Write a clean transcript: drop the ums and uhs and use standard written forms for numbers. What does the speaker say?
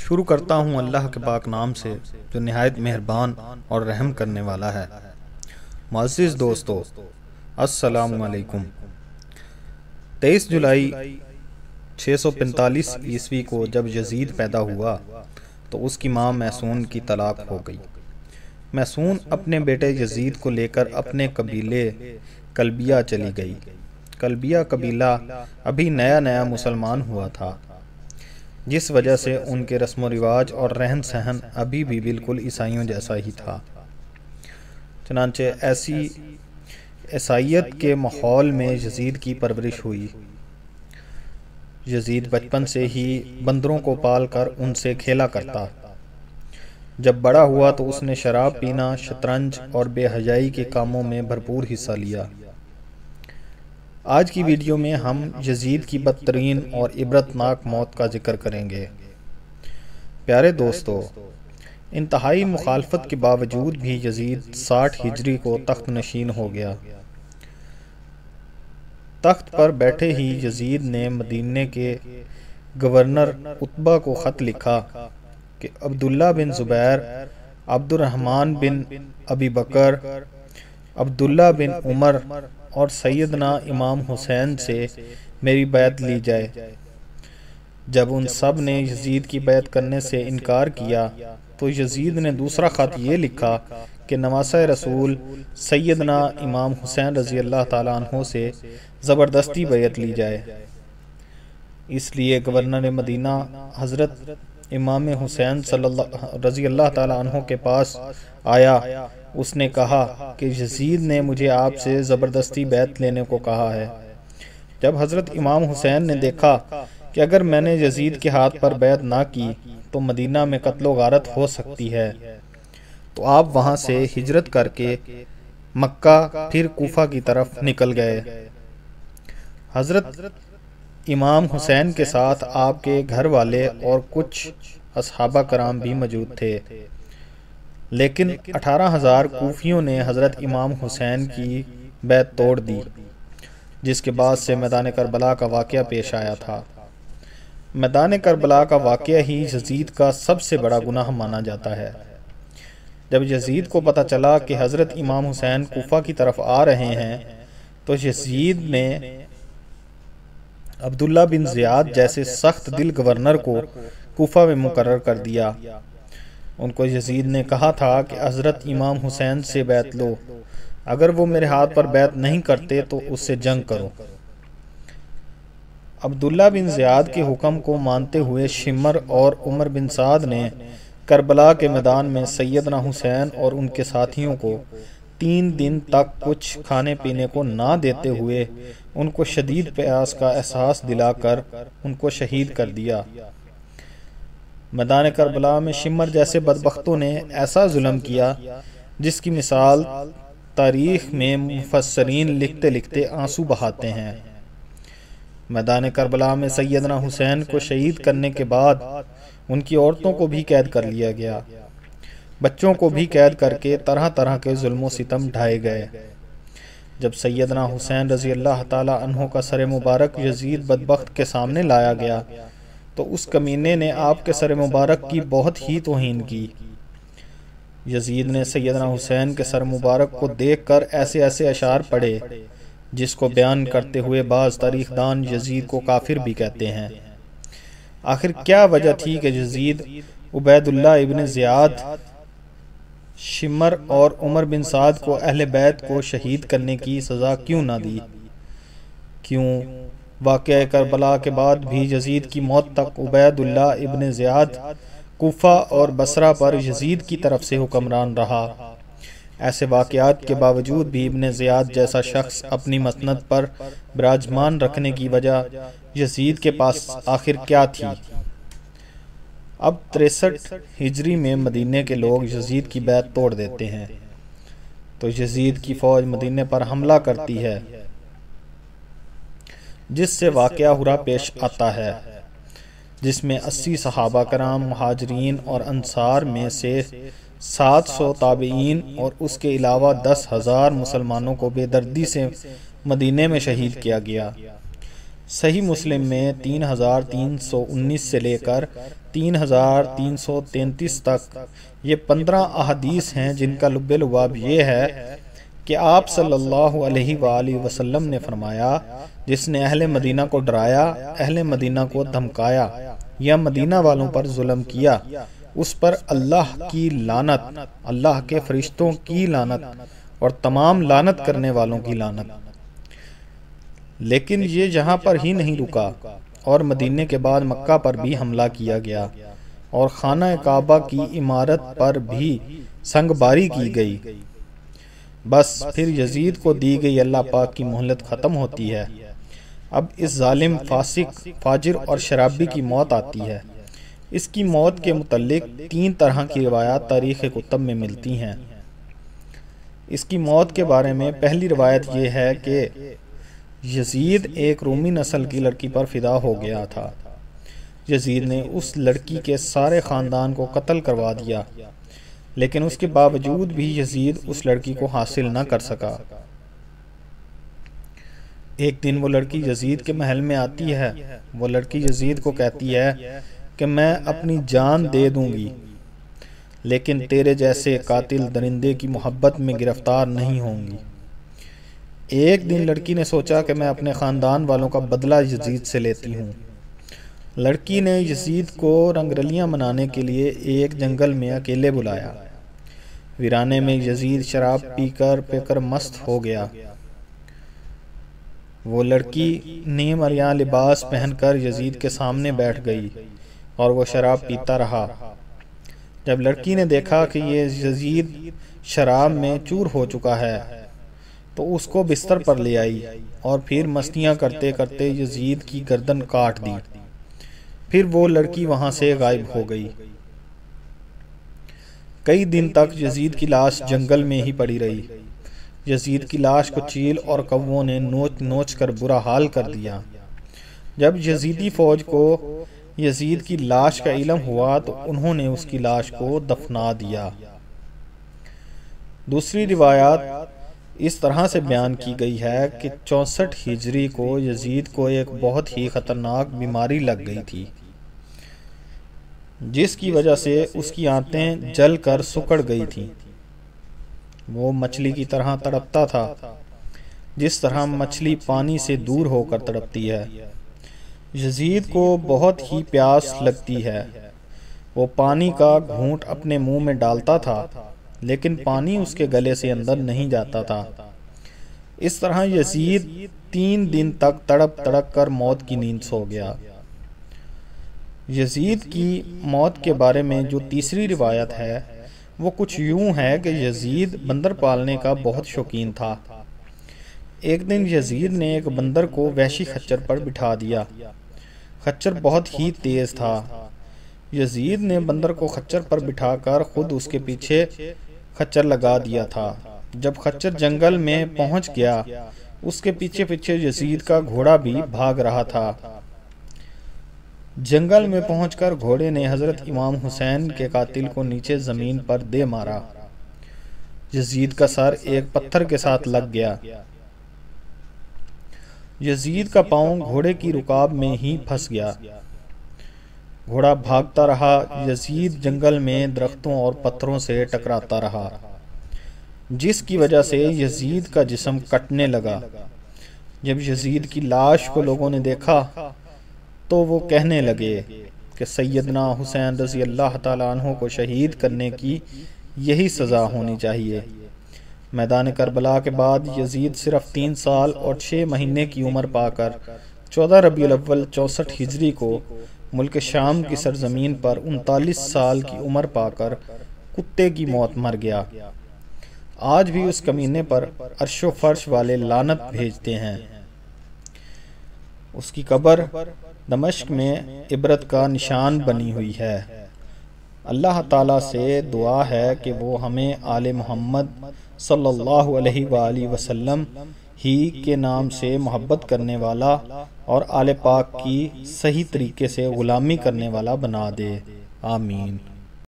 شروع کرتا ہوں اللہ کے پاک نام سے جو نہایت مہربان اور رحم کرنے والا ہے۔ معزز دوستو، السلام علیکم۔ 23 جولائی 645 عیسوی کو جب یزید پیدا ہوا تو اس کی ماں میسون کی طلاق ہو گئی۔ میسون اپنے بیٹے یزید کو لے کر اپنے قبیلے کلبیہ چلی گئی۔ کلبیہ قبیلہ ابھی نیا مسلمان ہوا تھا، جس وجہ سے ان کے رسم و رواج اور رہن سہن ابھی بھی بالکل عیسائیوں جیسا ہی تھا۔ چنانچہ ایسی عیسائیت کے ماحول میں یزید کی پرورش ہوئی۔ یزید بچپن سے ہی بندروں کو پال کر ان سے کھیلا کرتا۔ جب بڑا ہوا تو اس نے شراب پینا، شطرنج اور بے حیائی کے کاموں میں بھرپور حصہ لیا۔ آج کی ویڈیو میں ہم یزید کی بدترین اور عبرتناک موت کا ذکر کریں گے۔ پیارے دوستو، انتہائی مخالفت کے باوجود بھی یزید 60 ہجری کو تخت نشین ہو گیا۔ تخت پر بیٹھے ہی یزید نے مدینے کے گورنر عتبہ کو خط لکھا کہ عبداللہ بن زبیر، عبد الرحمن بن ابی بکر، عبداللہ بن عمر اور سیدنا امام حسین سے میری بیعت لی جائے۔ جب ان سب نے یزید کی بیعت کرنے سے انکار کیا تو یزید نے دوسرا خط یہ لکھا کہ نواسہ رسول سیدنا امام حسین رضی اللہ تعالیٰ عنہ سے زبردستی بیعت لی جائے۔ اس لیے گورنر مدینہ حضرت امام حسین رضی اللہ تعالیٰ عنہ کے پاس آیا۔ اس نے کہا کہ یزید نے مجھے آپ سے زبردستی بیعت لینے کو کہا ہے۔ جب حضرت امام حسین نے دیکھا کہ اگر میں نے یزید کے ہاتھ پر بیعت نہ کی تو مدینہ میں قتل و غارت ہو سکتی ہے، تو آپ وہاں سے ہجرت کر کے مکہ پھر کوفہ کی طرف نکل گئے۔ حضرت امام حسین کے ساتھ آپ کے گھر والے اور کچھ اصحابہ کرام بھی موجود تھے، لیکن 18,000 کوفیوں نے حضرت امام حسین کی بیعت توڑ دی، جس کے بعد سے میدان کربلا کا واقعہ پیش آیا تھا۔ میدان کربلا کا واقعہ ہی یزید کا سب سے بڑا گناہ مانا جاتا ہے۔ جب یزید کو پتہ چلا کہ حضرت امام حسین کوفہ کی طرف آ رہے ہیں تو یزید نے عبداللہ بن زیاد جیسے سخت دل گورنر کو کوفہ میں مقرر کر دیا۔ ان کو یزید نے کہا تھا کہ حضرت امام حسین سے بیعت لو، اگر وہ میرے ہاتھ پر بیعت نہیں کرتے تو اس سے جنگ کرو۔ عبداللہ بن زیاد کے حکم کو مانتے ہوئے شمر اور عمر بن سعد نے کربلا کے میدان میں سیدنا حسین اور ان کے ساتھیوں کو 3 دن تک کچھ کھانے پینے کو نہ دیتے ہوئے ان کو شدید پیاس کا احساس دلا کر ان کو شہید کر دیا۔ میدان کربلا میں شمر جیسے بدبختوں نے ایسا ظلم کیا جس کی مثال تاریخ میں مفسرین لکھتے لکھتے آنسو بہاتے ہیں۔ میدان کربلا میں سیدنا حسین کو شہید کرنے کے بعد ان کی عورتوں کو بھی قید کر لیا گیا، بچوں کو بھی قید کر کے طرح طرح کے ظلم و ستم ڈھائے گئے۔ جب سیدنا حسین رضی اللہ تعالی عنہ کا سر مبارک یزید بدبخت کے سامنے لایا گیا تو اس کمینے نے آپ کے سر مبارک کی بہت ہی توہین کی۔ یزید نے سیدنا حسین کے سر مبارک کو دیکھ کر ایسے اشعار پڑھے جس کو بیان کرتے ہوئے بعض تاریخ دان یزید کو کافر بھی کہتے ہیں۔ آخر کیا وجہ تھی کہ یزید عبید اللہ ابن زیاد، شمر اور عمر بن سعد کو اہل بیت کو شہید کرنے کی سزا کیوں نہ دی؟ کیوں واقعہ کربلا کے بعد بھی یزید کی موت تک عبید اللہ ابن زیاد کوفہ اور بصرہ پر یزید کی طرف سے حکمران رہا؟ ایسے واقعات کے باوجود بھی ابن زیاد جیسا شخص اپنی مسند پر براجمان رکھنے کی وجہ یزید کے پاس آخر کیا تھی؟ اب 63 ہجری میں مدینے کے لوگ یزید کی بیعت توڑ دیتے ہیں تو یزید کی فوج مدینے پر حملہ کرتی ہے، جس سے واقعہ ہرا پیش آتا ہے، جس میں 80 صحابہ کرام مہاجرین اور انصار میں سے 700 تابعین اور اس کے علاوہ 10,000 مسلمانوں کو بے دردی سے مدینے میں شہید کیا گیا۔ صحیح مسلم میں 3319 سے لے کر 3333 تک یہ 15 احادیث ہیں جن کا لب لباب یہ ہے کہ آپ صلی اللہ علیہ وآلہ وسلم نے فرمایا، جس نے اہل مدینہ کو ڈرایا، اہل مدینہ کو دھمکایا یا مدینہ والوں پر ظلم کیا، اس پر اللہ کی لعنت، اللہ کے فرشتوں کی لعنت اور تمام لعنت کرنے والوں کی لعنت۔ لیکن یہ جہاں پر ہی نہیں رکا اور مدینے کے بعد مکہ پر بھی حملہ کیا گیا اور خانہ کعبہ کی عمارت پر بھی سنگ باری کی گئی۔ بس پھر یزید کو دی گئی اللہ پاک کی مہلت ختم ہوتی ہے۔ اب اس ظالم، فاسق، فاجر اور شرابی کی موت آتی ہے۔ اس کی موت کے متعلق 3 طرح کی روایات تاریخ کتب میں ملتی ہیں۔ اس کی موت کے بارے میں پہلی روایت یہ ہے کہ یزید ایک رومی نسل کی لڑکی پر فدا ہو گیا تھا۔ یزید نے اس لڑکی کے سارے خاندان کو قتل کروا دیا، لیکن اس کے باوجود بھی یزید اس لڑکی کو حاصل نہ کر سکا۔ ایک دن وہ لڑکی یزید کے محل میں آتی ہے۔ وہ لڑکی یزید کو کہتی ہے کہ میں اپنی جان دے دوں گی، لیکن تیرے جیسے قاتل درندے کی محبت میں گرفتار نہیں ہوں گی۔ ایک دن لڑکی نے سوچا کہ میں اپنے خاندان والوں کا بدلہ یزید سے لیتی ہوں۔ لڑکی نے یزید کو رنگ رلیاں منانے کے لیے ایک جنگل میں اکیلے بلایا۔ ویرانے میں یزید شراب پی کر مست ہو گیا۔ وہ لڑکی نیم عریاں لباس پہن کر یزید کے سامنے بیٹھ گئی اور وہ شراب پیتا رہا۔ جب لڑکی نے دیکھا کہ یہ یزید شراب میں چور ہو چکا ہے تو اس کو بستر پر لے آئی اور پھر مستیاں کرتے کرتے یزید کی گردن کاٹ دی۔ پھر وہ لڑکی وہاں سے غائب ہو گئی۔ کئی دن تک یزید کی لاش جنگل میں ہی پڑی رہی۔ یزید کی لاش کو چیل اور کووں نے نوچ نوچ کر برا حال کر دیا۔ جب یزیدی فوج کو یزید کی لاش کا علم ہوا تو انہوں نے اس کی لاش کو دفنا دیا۔ دوسری روایات اس طرح سے بیان کی گئی ہے کہ 64 ہجری کو یزید کو ایک بہت ہی خطرناک بیماری لگ گئی تھی، جس کی وجہ سے اس کی آنتیں جل کر سکڑ گئی تھیں۔ وہ مچھلی کی طرح تڑپتا تھا، جس طرح مچھلی پانی سے دور ہو کر تڑپتی ہے۔ یزید کو بہت ہی پیاس لگتی ہے۔ وہ پانی کا گھونٹ اپنے منہ میں ڈالتا تھا، لیکن پانی اس کے گلے سے اندر نہیں جاتا تھا۔ اس طرح یزید 3 دن تک تڑپ تڑپ کر موت کی نیند سو گیا۔ یزید کی موت کے بارے میں جو تیسری روایت ہے وہ کچھ یوں ہے کہ یزید بندر پالنے کا بہت شوقین تھا۔ ایک دن یزید نے ایک بندر کو وحشی خچر پر بٹھا دیا۔ خچر بہت ہی تیز تھا۔ یزید نے بندر کو خچر پر بٹھا کر خود اس کے پیچھے خچر لگا دیا تھا۔ جب خچر جنگل میں پہنچ گیا، اس کے پیچھے پیچھے یزید کا گھوڑا بھی بھاگ رہا تھا۔ جنگل میں پہنچ کر گھوڑے نے حضرت امام حسین کے قاتل کو نیچے زمین پر دے مارا۔ یزید کا سر ایک پتھر کے ساتھ لگ گیا۔ یزید کا پاؤں گھوڑے کی رکاب میں ہی پھنس گیا۔ گھوڑا بھاگتا رہا۔ یزید جنگل میں درختوں اور پتھروں سے ٹکراتا رہا، جس کی وجہ سے یزید کا جسم کٹنے لگا۔ جب یزید کی لاش کو لوگوں نے دیکھا تو وہ کہنے لگے کہ سیدنا حسین رضی اللہ تعالیٰ عنہ کو شہید کرنے کی یہی سزا ہونی چاہیے۔ میدان کربلا کے بعد یزید صرف 3 سال اور 6 مہینے کی عمر پا کر 14 ربیع الاول 64 ہجری کو ملک شام کی سرزمین پر 39 سال کی عمر پا کر کتے کی موت مر گیا۔ آج بھی اس کمینے پر عرش و فرش والے لعنت بھیجتے ہیں۔ اس کی قبر دمشق میں عبرت کا نشان بنی ہوئی ہے۔ اللہ تعالیٰ سے دعا ہے کہ وہ ہمیں آل محمد صلی اللہ علیہ وآلہ وسلم ہی کے نام سے محبت کرنے والا اور آل پاک کی صحیح طریقے سے غلامی کرنے والا بنا دے۔ آمین۔